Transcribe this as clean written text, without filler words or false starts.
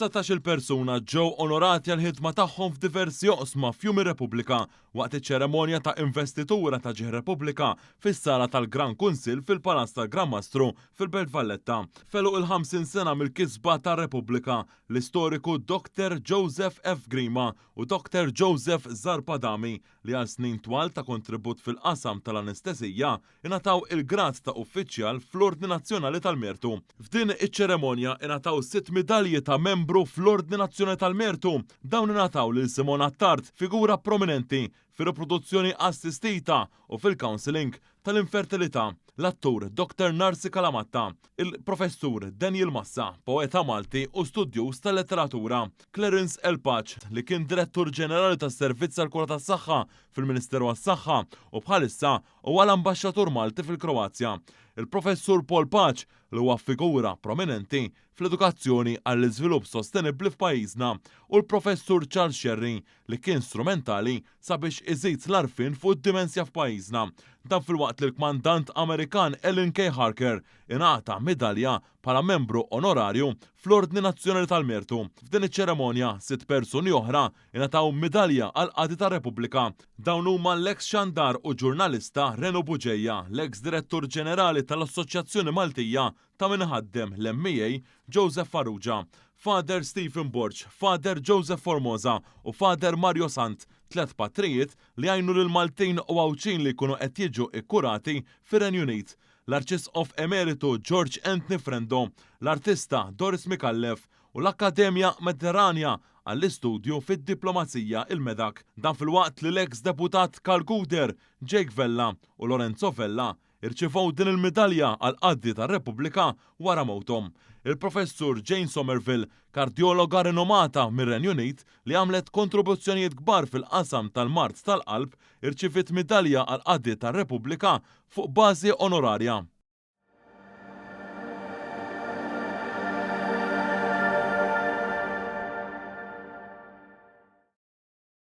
19 persuna ġew onorati għal ħidma tagħhom f'diversi oqsma f'Jum ir-Repubblika waqt iċ-ċeremonja ta' investitura ta' ġieħ Repubblika fis-sala tal-Gran Kunsill fil-Palazz tal-Gran Mastru fil-Belt Valletta. Feluq il-50 sena mill-kisba tar-Repubblika l-istoriku Dr. Joseph F. Grima u Dr. Joseph Zarpadami li għal snin twal ta' kontribut fil-qasam tal-anestesija ingħataw il-grad ta' uffiċjal fl-Ordni Nazzjonali tal-Mertu. F'din iċ-ċeremonja ingħataw 6 midalji ta' membru fl-Ordni Nazzjonali tal-Mertu. Dawn ingħataw lil Simon Attard, figura prominenti fir-riproduzzjoni assistita u fil-counseling tal-infertilità, l-attur Dr. Narsi Kalamatta, il-professur Daniel Massa, poeta Malti u studjuż tal-letteratura, Clarence El Paċ li kien direttur ġenerali tas-Servizz tal-Kura tas-Saħħa fil-Ministeru għas-Saħħa u bħalissa huwa l-Ambaxxatur Malti fil-Kroazja, il-professur Paul Paċ li huwa figura prominenti fl-edukazzjoni għall-iżvilupp sostenibbli f'pajjiżna u l-professur Charles Sherry li kien strumentali sabiex iżid l-arfin fuq id-dimensja f'pajjiżna. Dan filwaqt li l-kmandant Amerikan Ellen K. Harker ingħata medalja bħala membru onorarju fl-Ordni Nazzjonali tal-Mertu. F'din iċ-ċeremonja 6 persuni oħra ingħataw medalja għal qadi tar-Repubblika. Dawn huma l-eks xandar u ġurnalista Renu Buġejja, l-eks direttur ġenerali tal-Assoċjazzjoni Maltija ta' min ħaddem l-MEA Joseph Farrugia, Father Stephen Borch, Father Joseph Formosa u Father Mario Sant, 3 patrijiet li għajnu lil-Maltin u għawċin li jkunu qed jiġu ikkurati fir-Renju Unit. L-Arċisqof Emeritu George Anthony Frendo, l-artista Doris Mikallef u l-Akkademja Mediterranja għall-istudju fid-diplomazija il-Medak. Dan filwaqt li l-eks deputat Karl Guder, Jake Vella u Lorenzo Vella irċivaw din il-medalja għal qaddi tar-Repubblika wara mowthom. Il-professur Jane Somerville, kardiologa rinomata mir-Renju Unit li għamlet kontribuzzjonijiet kbar fil-qasam tal-Mart tal-Qalb, irċivit medalja għal qaddi tar-Repubblika fuq bażi onorarja.